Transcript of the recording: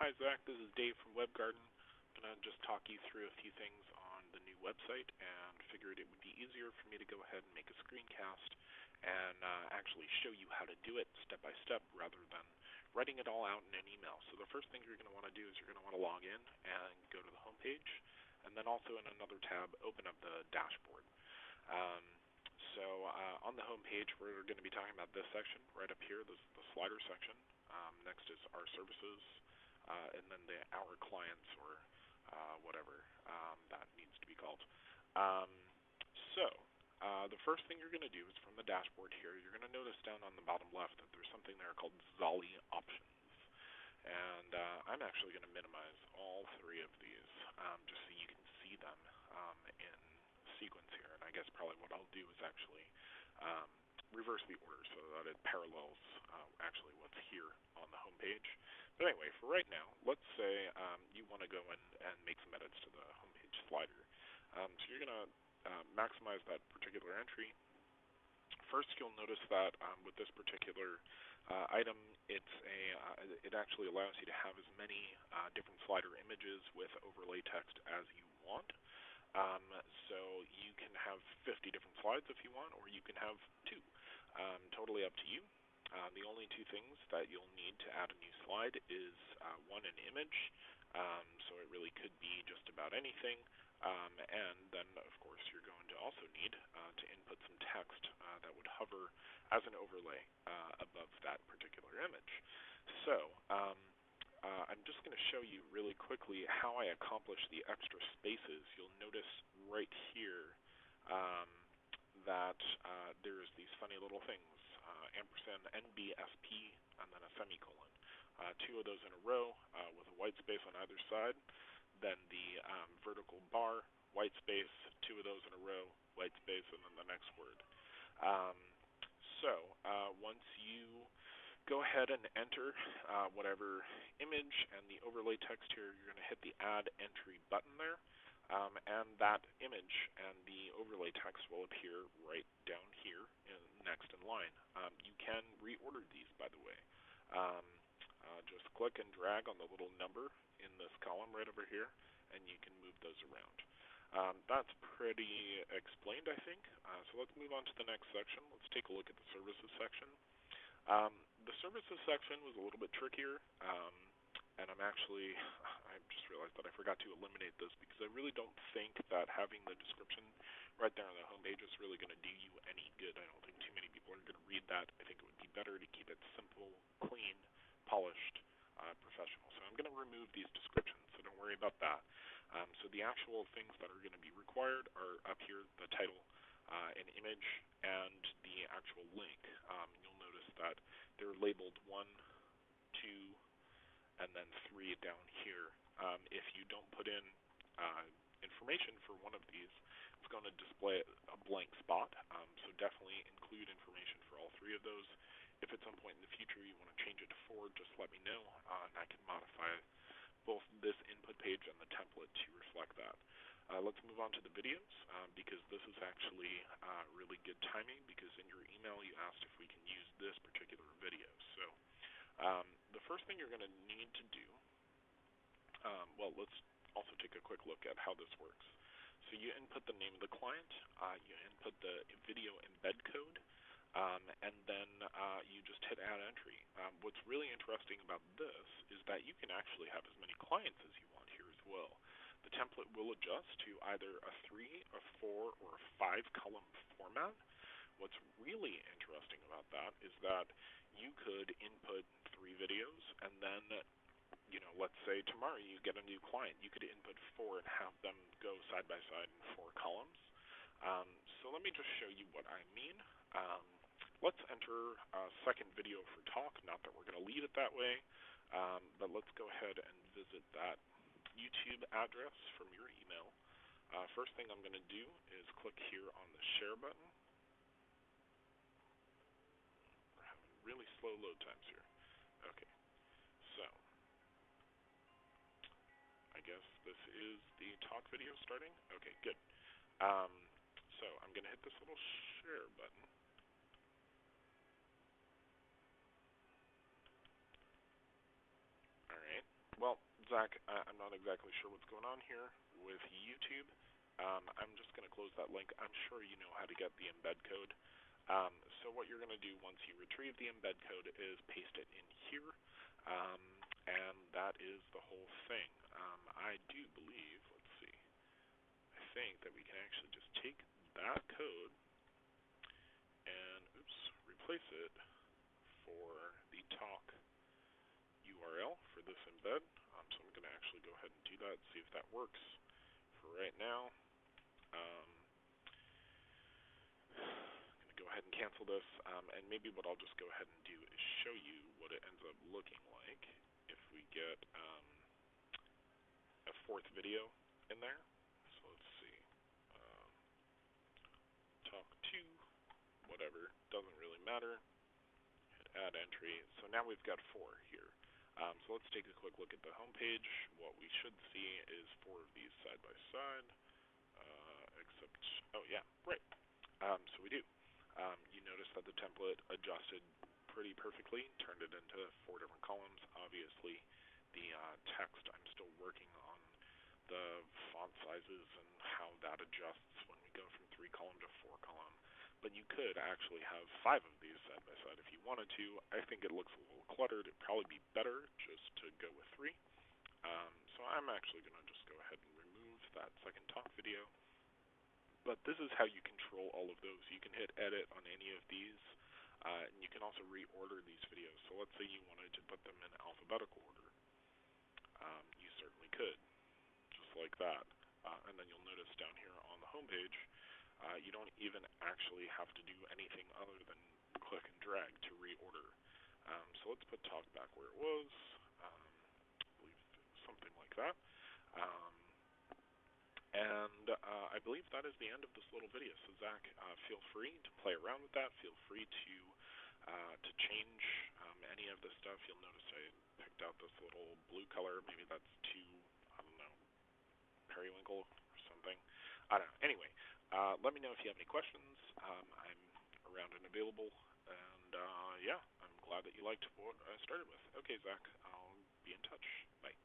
Hi Zach, this is Dave from WebGarden. I'm going to just talk you through a few things on the new website and figured it would be easier for me to go ahead and make a screencast and actually show you how to do it step by step rather than writing it all out in an email. So the first thing you're going to want to do is you're going to want to log in and go to the home page, and then also in another tab open up the dashboard. On the home page, we're going to be talking about this section right up here, the slider section. Next is our services, and then the our clients or whatever that needs to be called. Um, the first thing you're going to do is from the dashboard here, you're going to notice down on the bottom left that there's something there called Zali options. And I'm actually going to minimize all three of these just so you can see them in sequence here. And I guess probably what I'll do is actually reverse the order so that it parallels actually what's here on the home page. But anyway, for right now, let's say you want to go in and make some edits to the home page slider. So you're going to maximize that particular entry. First, you'll notice that with this particular item, it actually allows you to have as many different slider images with overlay text as you want. So you can have 50 different slides if you want, or you can have 2. Totally up to you. The only 2 things that you'll need to add a new slide is one, an image, so it really could be just about anything, and then of course you're going to also need to input some text that would hover as an overlay above that particular image. So I'm just going to show you really quickly how I accomplish the extra spaces. You'll notice right here that there's these funny little things, ampersand NBSP and then a semicolon. 2 of those in a row with a white space on either side. Then the vertical bar, white space, 2 of those in a row, white space, and then the next word. Once you go ahead and enter whatever image and the overlay text here, you're going to hit the Add Entry button there. And that image and the overlay text will appear right down here next in line. You can reorder these, by the way. Just click and drag on the little number in this column right over here, and you can move those around. That's pretty explained, I think. So let's move on to the next section. Let's take a look at the services section. The services section was a little bit trickier, and I just realized that I forgot to eliminate this because I really don't think that having the description right there on the home page is really going to do you any good. I don't think too many people are going to read that. I think it would be better to keep it simple, clean, polished, professional. So I'm going to remove these descriptions, so don't worry about that. So the actual things that are going to be required are up here, the title, an image, and the actual link. You'll notice that they're labeled 1, 2, and then 3 down here. If you don't put in information for one of these, it's going to display a blank spot. So definitely include information for all 3 of those. If at some point in the future you want to change it to 4, just let me know, and I can modify both this input page and the template to reflect that. Let's move on to the videos, because this is actually really good timing, because in your email you asked if we can use this particular video. So the first thing you're going to need to do, let's also take a quick look at how this works. So you input the name of the client, you input the video embed code, and then you just hit Add Entry. What's really interesting about this is that you can actually have as many clients as you want here as well. The template will adjust to either a 3, a 4, or a 5 column format. What's really interesting about that is that you could input 3 videos, and then let's say tomorrow you get a new client. You could input 4 and have them go side by side in 4 columns. So let me just show you what I mean. Let's enter a second video for talk. Not that we're going to leave it that way, but let's go ahead and visit that YouTube address from your email. First thing I'm going to do is click here on the share button. We're having really slow load times here. Okay, so I guess this is the talk video starting. Okay, good. So I'm going to hit this little share button. Alright, well, Zach, I'm not exactly sure what's going on here with YouTube. I'm just going to close that link. I'm sure you know how to get the embed code. So what you're going to do once you retrieve the embed code is paste it in here, um, and that is the whole thing. I do believe, let's see, I think that we can actually just take that code and, replace it for the talk URL for this embed. So I'm going to actually go ahead and do that, see if that works. For right now, I'm going to go ahead and cancel this, and maybe what I'll just go ahead and do is show you what it ends up looking like if we get a fourth video in there. So let's see, talk to, whatever, doesn't really matter. Hit add entry. So now we've got 4 here. So let's take a quick look at the home page. What we should see is 4 of these side by side, except, oh yeah, right. So we do. You notice that the template adjusted pretty perfectly, turned it into 4 different columns. Obviously, the text, I'm still working on the font sizes and how that adjusts when we go from 3 column to 4 column. But you could actually have 5 of these side by side if you wanted to. I think it looks a little cluttered. It'd probably be better just to go with 3. So I'm actually going to just go ahead and remove that second talk video. But this is how you control all of those. You can hit edit on any of these, and you can also reorder these videos. So let's say you wanted to put them in alphabetical order. You certainly could, just like that. And then you'll notice down here on the home page, you don't even actually have to do anything other than click and drag to reorder. So let's put talk back where it was. I believe something like that. And I believe that is the end of this little video. So Zach, feel free to play around with that. Feel free to change any of this stuff. You'll notice I picked out this little blue color. Maybe that's too, I don't know, periwinkle or something. I don't know. Anyway, let me know if you have any questions. I'm around and available. And yeah, I'm glad that you liked what I started with. Okay, Zach, I'll be in touch. Bye.